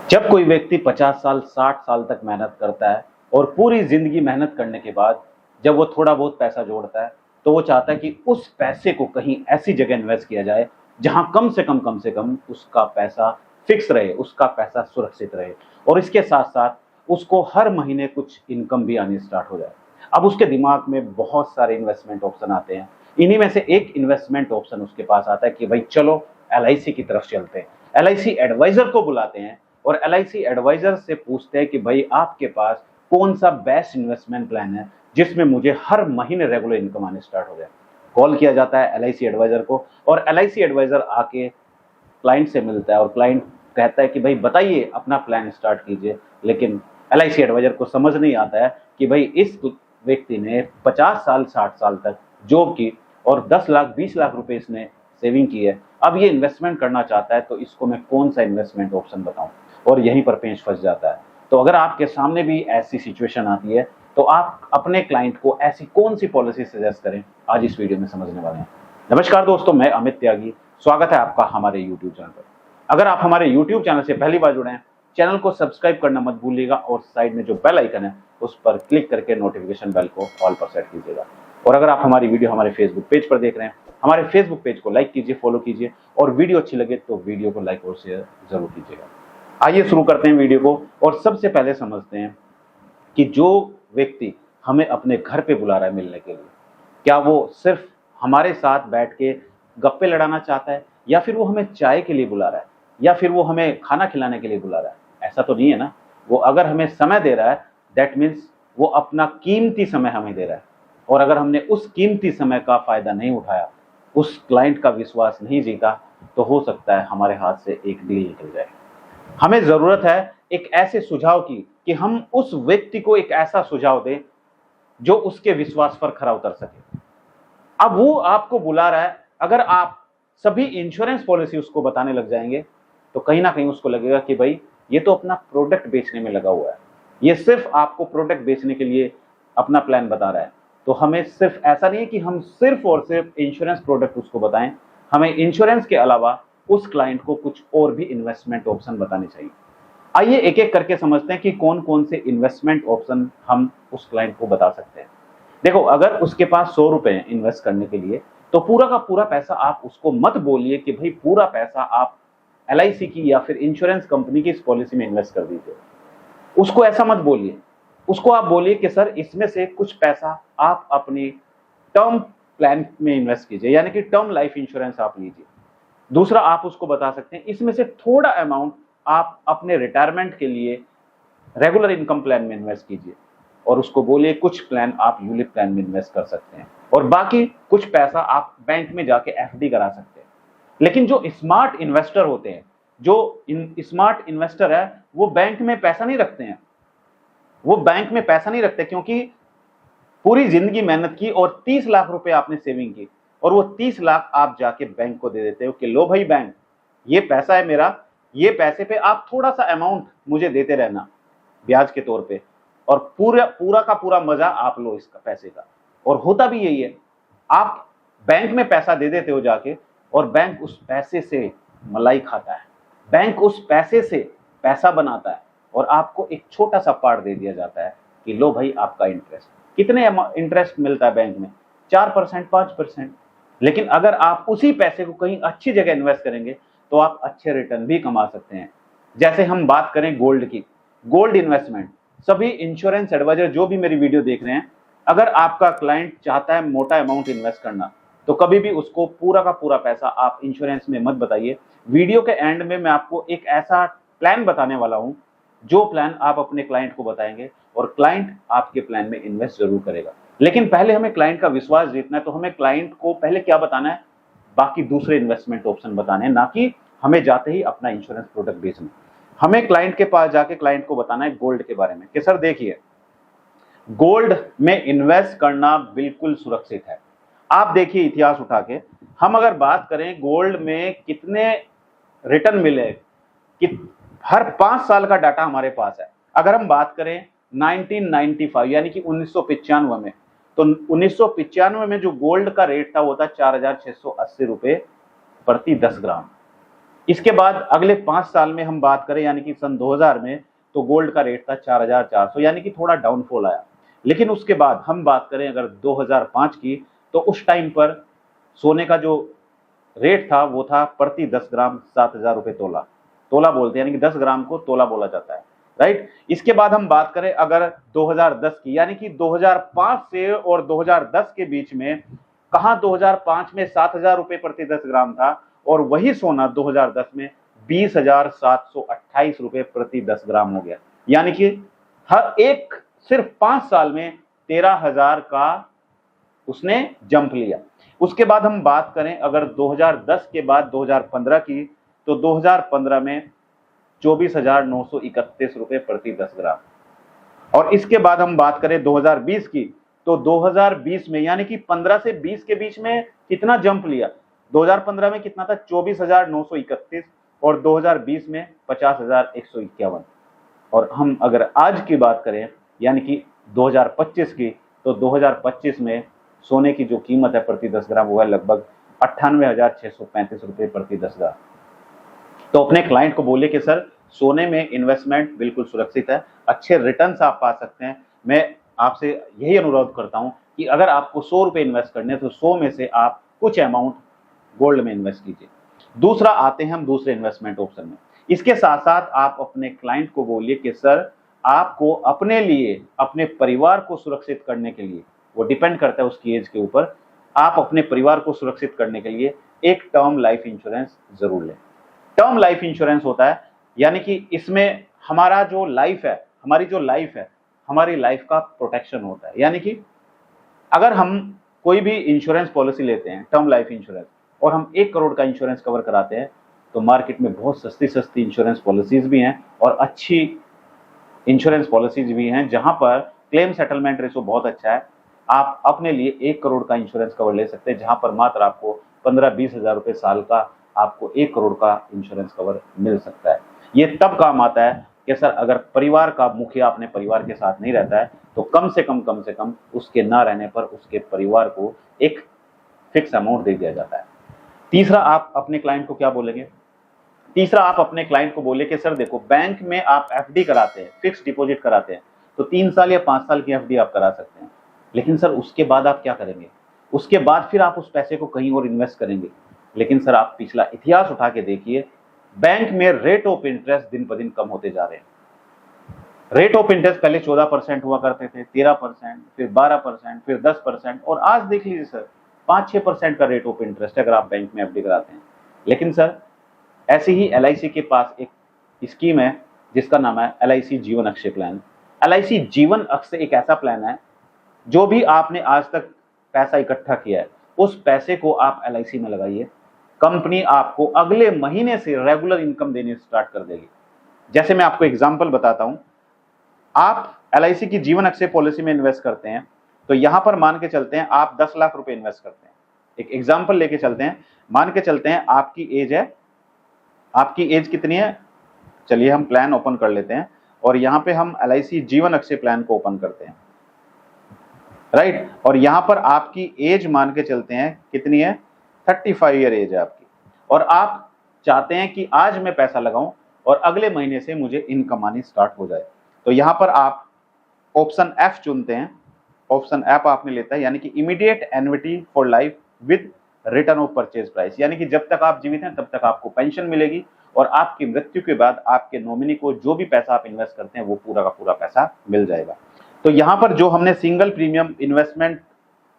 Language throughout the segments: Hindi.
जब कोई व्यक्ति 50 साल 60 साल तक मेहनत करता है और पूरी जिंदगी मेहनत करने के बाद जब वो थोड़ा बहुत पैसा जोड़ता है तो वो चाहता है कि उस पैसे को कहीं ऐसी जगह इन्वेस्ट किया जाए जहां कम से कम उसका पैसा फिक्स रहे, उसका पैसा सुरक्षित रहे और इसके साथ साथ उसको हर महीने कुछ इनकम भी आनी स्टार्ट हो जाए। अब उसके दिमाग में बहुत सारे इन्वेस्टमेंट ऑप्शन आते हैं। इन्हीं में से एक इन्वेस्टमेंट ऑप्शन उसके पास आता है कि भाई चलो LIC की तरफ चलते हैं। LIC एडवाइजर को बुलाते हैं और LIC एडवाइजर से पूछते हैं कि भाई आपके पास कौन सा बेस्ट इन्वेस्टमेंट प्लान है जिसमें मुझे हर महीने रेगुलर इनकम आने स्टार्ट हो जाए। कॉल किया जाता है LIC एडवाइजर को और LIC एडवाइजर आके क्लाइंट से मिलता है और क्लाइंट कहता है कि भाई बताइए अपना प्लान स्टार्ट कीजिए। लेकिन LIC एडवाइजर को समझ नहीं आता है कि भाई इस व्यक्ति ने 50 साल 60 साल तक जॉब की और 10 लाख 20 लाख रुपए इसने सेविंग की है। अब ये इन्वेस्टमेंट करना चाहता है तो इसको मैं कौन सा इन्वेस्टमेंट ऑप्शन बताऊं, और यहीं पर पेंच फंस जाता है। तो अगर आपके सामने भी ऐसी सिचुएशन आती है तो आप अपने क्लाइंट को ऐसी कौन सी पॉलिसी सजेस्ट करें, आज इस वीडियो में समझने वाले हैं। नमस्कार दोस्तों, मैं अमित त्यागी, स्वागत है आपका हमारे यूट्यूब चैनल पर। अगर आप हमारे यूट्यूब चैनल से पहली बार जुड़े हैं, चैनल को सब्सक्राइब करना मत भूलिएगा और साइड में जो बेल आइकन है उस पर क्लिक करके नोटिफिकेशन बेल को ऑल पर सेट कीजिएगा। और अगर आप हमारी वीडियो हमारे फेसबुक पेज पर देख रहे हैं, हमारे फेसबुक पेज को लाइक कीजिए, फॉलो कीजिए और वीडियो अच्छी लगे तो वीडियो को लाइक और शेयर जरूर कीजिएगा। आइए शुरू करते हैं वीडियो को और सबसे पहले समझते हैं कि जो व्यक्ति हमें अपने घर पे बुला रहा है मिलने के लिए, क्या वो सिर्फ हमारे साथ बैठ के गप्पे लड़ाना चाहता है या फिर वो हमें चाय के लिए बुला रहा है या फिर वो हमें खाना खिलाने के लिए बुला रहा है? ऐसा तो नहीं है ना। वो अगर हमें समय दे रहा है दैट मीन्स वो अपना कीमती समय हमें दे रहा है, और अगर हमने उस कीमती समय का फायदा नहीं उठाया, उस क्लाइंट का विश्वास नहीं जीता, तो हो सकता है हमारे हाथ से एक डील निकल जाए। हमें जरूरत है एक ऐसे सुझाव की कि हम उस व्यक्ति को एक ऐसा सुझाव दें जो उसके विश्वास पर खरा उतर सके। अब वो आपको बुला रहा है, अगर आप सभी इंश्योरेंस पॉलिसी उसको बताने लग जाएंगे तो कहीं ना कहीं उसको लगेगा कि भाई ये तो अपना प्रोडक्ट बेचने में लगा हुआ है, ये सिर्फ आपको प्रोडक्ट बेचने के लिए अपना प्लान बता रहा है। तो हमें सिर्फ ऐसा नहीं है कि हम सिर्फ और सिर्फ इंश्योरेंस प्रोडक्ट उसको बताएं, हमें इंश्योरेंस के अलावा उस क्लाइंट को कुछ और भी इन्वेस्टमेंट ऑप्शन बताने चाहिए। आइए एक एक करके समझते हैं कि कौन कौन से इन्वेस्टमेंट ऑप्शन हम उस क्लाइंट को बता सकते हैं। देखो, अगर उसके पास 100 रुपए हैं इन्वेस्ट करने के लिए तो पूरा का पूरा पैसा आप उसको मत बोलिए कि भाई पूरा पैसा आप LIC की या फिर इंश्योरेंस कंपनी की इस पॉलिसी में इन्वेस्ट कर दीजिए। उसको ऐसा मत बोलिए, उसको आप बोलिए कि सर इसमें से कुछ पैसा आप अपनी टर्म प्लान में इन्वेस्ट कीजिए, यानी कि टर्म लाइफ इंश्योरेंस आप लीजिए। दूसरा, आप उसको बता सकते हैं इसमें से थोड़ा अमाउंट आप अपने रिटायरमेंट के लिए रेगुलर इनकम प्लान में इन्वेस्ट कीजिए, और उसको बोलिए कुछ प्लान आप यूलिप प्लान में इन्वेस्ट कर सकते हैं और बाकी कुछ पैसा आप बैंक में जाके FD करा सकते हैं। लेकिन जो स्मार्ट इन्वेस्टर होते हैं, जो स्मार्ट इन्वेस्टर है, वो बैंक में पैसा नहीं रखते हैं। वो बैंक में पैसा नहीं रखते क्योंकि पूरी जिंदगी मेहनत की और 30 लाख रुपए आपने सेविंग की और वो 30 लाख आप जाके बैंक को दे देते हो कि लो भाई बैंक, ये पैसा है मेरा, ये पैसे पे आप थोड़ा सा अमाउंट मुझे देते रहना ब्याज के तौर पे, और पूरा पूरा का पूरा मजा आप लो इसका पैसे का। और होता भी यही है, आप बैंक में पैसा दे देते हो जाके और बैंक उस पैसे से मलाई खाता है, बैंक उस पैसे से पैसा बनाता है और आपको एक छोटा सा पार्ट दे दिया जाता है कि लो भाई आपका इंटरेस्ट। कितने इंटरेस्ट मिलता है बैंक में? 4% 5%। लेकिन अगर आप उसी पैसे को कहीं अच्छी जगह इन्वेस्ट करेंगे तो आप अच्छे रिटर्न भी कमा सकते हैं। जैसे हम बात करें गोल्ड की, गोल्ड इन्वेस्टमेंट, सभी इंश्योरेंस एडवाइजर जो भी मेरी वीडियो देख रहे हैं, अगर आपका क्लाइंट चाहता है मोटा अमाउंट इन्वेस्ट करना तो कभी भी उसको पूरा का पूरा पैसा आप इंश्योरेंस में मत बताइए। वीडियो के एंड में मैं आपको एक ऐसा प्लान बताने वाला हूं जो प्लान आप अपने क्लाइंट को बताएंगे और क्लाइंट आपके प्लान में इन्वेस्ट जरूर करेगा। लेकिन पहले हमें क्लाइंट का विश्वास जीतना है, तो हमें क्लाइंट को पहले क्या बताना है? बाकी दूसरे इन्वेस्टमेंट ऑप्शन बताने हैं, ना कि हमें जाते ही अपना इंश्योरेंस प्रोडक्ट बेचना। हमें क्लाइंट के पास जाके क्लाइंट को बताना है गोल्ड के बारे में कि सर देखिए, गोल्ड में इन्वेस्ट करना बिल्कुल सुरक्षित है। आप देखिए इतिहास उठा के, हम अगर बात करें गोल्ड में कितने रिटर्न मिले, कि हर 5 साल का डाटा हमारे पास है। अगर हम बात करें 1995 यानी कि 1995 में, तो 1995 में जो गोल्ड का रेट था वो था 4,680 रुपए प्रति 10 ग्राम। इसके बाद अगले 5 साल में हम बात करें यानी कि सन 2000 में, तो गोल्ड का रेट था 4400, यानी कि थोड़ा डाउनफॉल आया। लेकिन उसके बाद हम बात करें अगर 2005 की, तो उस टाइम पर सोने का जो रेट था वो था प्रति 10 ग्राम 7000 रुपए तोला। तोला बोलते हैं, यानी कि 10 ग्राम को तोला बोला जाता है, राइट। इसके बाद हम बात करें अगर 2010 की, यानी कि 2005 से और 2010 के बीच में, कहां 2005 में 7000 रुपए प्रति 10 ग्राम था, और वही सोना 2010 में 20,728 रुपए प्रति 10 ग्राम हो गया। यानी कि हर एक सिर्फ 5 साल में 13,000 का उसने जंप लिया। उसके बाद हम बात करें अगर 2010 के बाद 2015 की, तो 2015 में 24,931 रुपए प्रति 10 ग्राम। और इसके बाद हम बात करें 2020 की, तो 2020 में यानी कि 15 से 20 के बीच में कितना जंप लिया। 2015 में कितना था, 24,931, और 2020 में 50,151। और हम अगर आज की बात करें यानी कि 2025 की, तो 2025 में सोने की जो कीमत है प्रति 10 ग्राम वो है लगभग 98,635 रुपए प्रति 10 ग्राम। तो अपने क्लाइंट को बोलिए कि सर सोने में इन्वेस्टमेंट बिल्कुल सुरक्षित है, अच्छे रिटर्न्स आप पा सकते हैं। मैं आपसे यही अनुरोध करता हूं कि अगर आपको 100 रुपए इन्वेस्ट करने हैं तो 100 में से आप कुछ अमाउंट गोल्ड में इन्वेस्ट कीजिए। दूसरा आते हैं हम दूसरे इन्वेस्टमेंट ऑप्शन में। इसके साथ साथ आप अपने क्लाइंट को बोलिए कि सर आपको अपने लिए, अपने परिवार को सुरक्षित करने के लिए, वो डिपेंड करता है उसकी एज के ऊपर, आप अपने परिवार को सुरक्षित करने के लिए एक टर्म लाइफ इंश्योरेंस जरूर लें। टर्म लाइफ इंश्योरेंस होता है यानी कि इसमें हमारा जो लाइफ है, हमारी जो लाइफ है, हमारी लाइफ का प्रोटेक्शन होता है। यानी कि अगर हम कोई भी इंश्योरेंस पॉलिसी लेते हैं, टर्म लाइफ इंश्योरेंस, और हम 1 करोड़ का इंश्योरेंस कवर कराते हैं, तो मार्केट में बहुत सस्ती सस्ती इंश्योरेंस पॉलिसीज भी हैं और अच्छी इंश्योरेंस पॉलिसीज भी हैं जहां पर क्लेम सेटलमेंट रेशो बहुत अच्छा है। आप अपने लिए 1 करोड़ का इंश्योरेंस कवर ले सकते हैं, जहां पर मात्र आपको 15-20 हजार रुपए साल का आपको 1 करोड़ का इंश्योरेंस कवर मिल सकता है। ये तब काम आता है कि सर अगर परिवार का मुखिया अपने परिवार के साथ नहीं रहता है, तो कम से कम उसके ना रहने पर उसके परिवार को एक फिक्स अमाउंट दे दिया जाता है। तीसरा आप अपने क्लाइंट को क्या बोलेंगे, तीसरा आप अपने क्लाइंट को बोले कि सर देखो बैंक में आप एफडी कराते हैं, फिक्स डिपॉजिट कराते हैं, तो 3 साल या 5 साल की एफडी आप करा सकते हैं। लेकिन सर उसके बाद आप क्या करेंगे, उसके बाद फिर आप उस पैसे को कहीं और इन्वेस्ट करेंगे। लेकिन सर आप पिछला इतिहास उठा के देखिए, बैंक में रेट ऑफ इंटरेस्ट दिन ब दिन कम होते जा रहे हैं। रेट ऑफ इंटरेस्ट पहले 14% हुआ करते थे, 13%, फिर 12%, फिर 10%, और आज देख लीजिए सर 5-6% का रेट ऑफ इंटरेस्ट है अगर आप बैंक में एफडी कराते हैं। लेकिन सर ऐसे ही LIC के पास एक स्कीम है जिसका नाम है LIC जीवन अक्षय प्लान। LIC जीवन अक्षय एक ऐसा प्लान है, जो भी आपने आज तक पैसा इकट्ठा किया है उस पैसे को आप LIC में लगाइए, कंपनी आपको अगले महीने से रेगुलर इनकम देनी स्टार्ट कर देगी। जैसे मैं आपको एग्जांपल बताता हूं, आप LIC की जीवन अक्षय पॉलिसी में इन्वेस्ट करते हैं, तो यहां पर मान के चलते हैं आप 10 लाख रुपए इन्वेस्ट करते हैं। एक एग्जाम्पल लेके चलते हैं, मान के चलते हैं आपकी एज कितनी है, चलिए हम प्लान ओपन कर लेते हैं और यहां पे हम LIC जीवन अक्षय प्लान को ओपन करते हैं, राइट। और यहां पर आपकी एज मान के चलते हैं कितनी है, 35 ईयर एज है आपकी, और आप चाहते हैं कि आज मैं पैसा लगाऊं और अगले महीने से मुझे इनकम आनी स्टार्ट हो जाए। तो यहां पर आप ऑप्शन F चुनते हैं। ऑप्शन F आपने लेता है यानी कि immediate annuity for life with return of purchase price, यानी कि जब तक आप जीवित हैं तब तक आपको पेंशन मिलेगी और आपकी मृत्यु के बाद आपके नॉमिनी को जो भी पैसा आप इन्वेस्ट करते हैं वो पूरा का पूरा पैसा मिल जाएगा। तो यहां पर जो हमने सिंगल प्रीमियम इन्वेस्टमेंट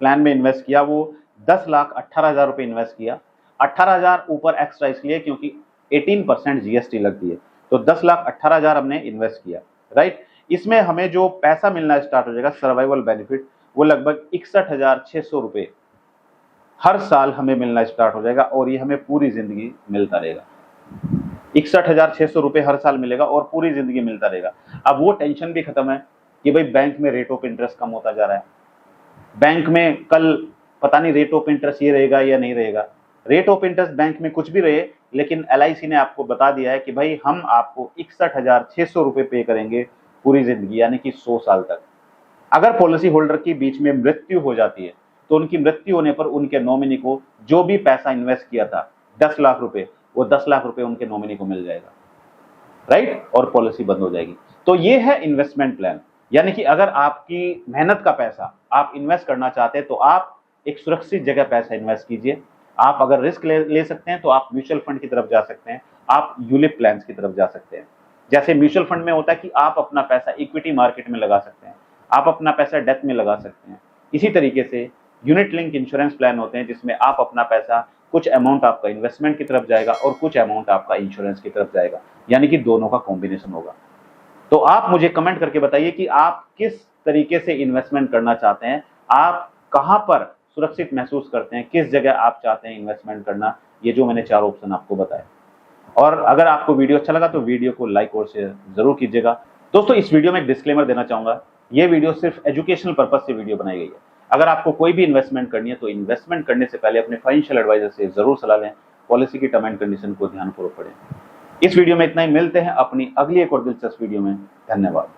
प्लान में इन्वेस्ट किया वो 10,18,000 रुपए इन्वेस्ट किया। 18,000 ऊपर एक्स्ट्रा इसलिए क्योंकि 18% GST लगती है, तो 10,18,000 हमने इन्वेस्ट किया, राइट। इसमें हमें जो पैसा मिलना स्टार्ट हो जाएगा सर्वाइवल बेनिफिट, वो लगभग 61,600 रुपए हर साल हमें मिलना स्टार्ट हो जाएगा और ये हमें पूरी जिंदगी मिलता रहेगा। 61,600 रुपए हर साल मिलेगा और पूरी जिंदगी मिलता रहेगा। अब वो टेंशन भी खत्म है कि भाई बैंक में रेट ऑफ इंटरेस्ट कम होता जा रहा है, बैंक में कल पता नहीं रेट ऑफ इंटरेस्ट ये रहेगा या नहीं रहेगा। रेट ऑफ इंटरेस्ट बैंक में कुछ भी रहे, लेकिन LIC ने आपको बता दिया है कि भाई हम आपको 61,600 रुपए पे करेंगे पूरी जिंदगी, यानी कि 100 साल तक। अगर पॉलिसी होल्डर की बीच में मृत्यु हो जाती है तो उनकी मृत्यु होने पर उनके नॉमिनी को जो भी पैसा इन्वेस्ट किया था 10 लाख रुपए, वो 10 लाख रुपए उनके नॉमिनी को मिल जाएगा, राइट, और पॉलिसी बंद हो जाएगी। तो ये है इन्वेस्टमेंट प्लान। यानी कि अगर आपकी मेहनत का पैसा आप इन्वेस्ट करना चाहते हैं तो आप एक सुरक्षित जगह पैसा इन्वेस्ट कीजिए। आप अगर रिस्क ले सकते हैं तो आप म्यूचुअल फंड की तरफ जा सकते हैं, आप यूलिप प्लान्स की तरफ जा सकते हैं। जैसे म्यूचुअल फंड में होता है कि आप अपना पैसा इक्विटी मार्केट में लगा सकते हैं, आप अपना पैसा डेथ में लगा सकते हैं। इसी तरीके से यूनिट लिंक इंश्योरेंस प्लान होते हैं जिसमें आप अपना पैसा, कुछ अमाउंट आपका इन्वेस्टमेंट की तरफ जाएगा और कुछ अमाउंट आपका इंश्योरेंस की तरफ जाएगा, यानी कि दोनों का कॉम्बिनेशन होगा। तो आप मुझे कमेंट करके बताइए कि आप किस तरीके से इन्वेस्टमेंट करना चाहते हैं, आप कहां पर सुरक्षित महसूस करते हैं, किस जगह आप चाहते हैं इन्वेस्टमेंट करना। ये जो मैंने 4 ऑप्शन आपको बताए। और अगर आपको वीडियो अच्छा लगा तो वीडियो को लाइक और शेयर जरूर कीजिएगा। दोस्तों, इस वीडियो में एक डिस्क्लेमर देना चाहूंगा, ये वीडियो सिर्फ एजुकेशनल पर्पज से वीडियो बनाई गई है। अगर आपको कोई भी इन्वेस्टमेंट करनी है तो इन्वेस्टमेंट करने से पहले अपने फाइनेंशियल एडवाइजर से जरूर सलाह लें, पॉलिसी की टर्म एंड कंडीशन को ध्यानपूर्वक पढ़ें। इस वीडियो में इतना ही, मिलते हैं अपनी अगली एक और दिलचस्प वीडियो में। धन्यवाद।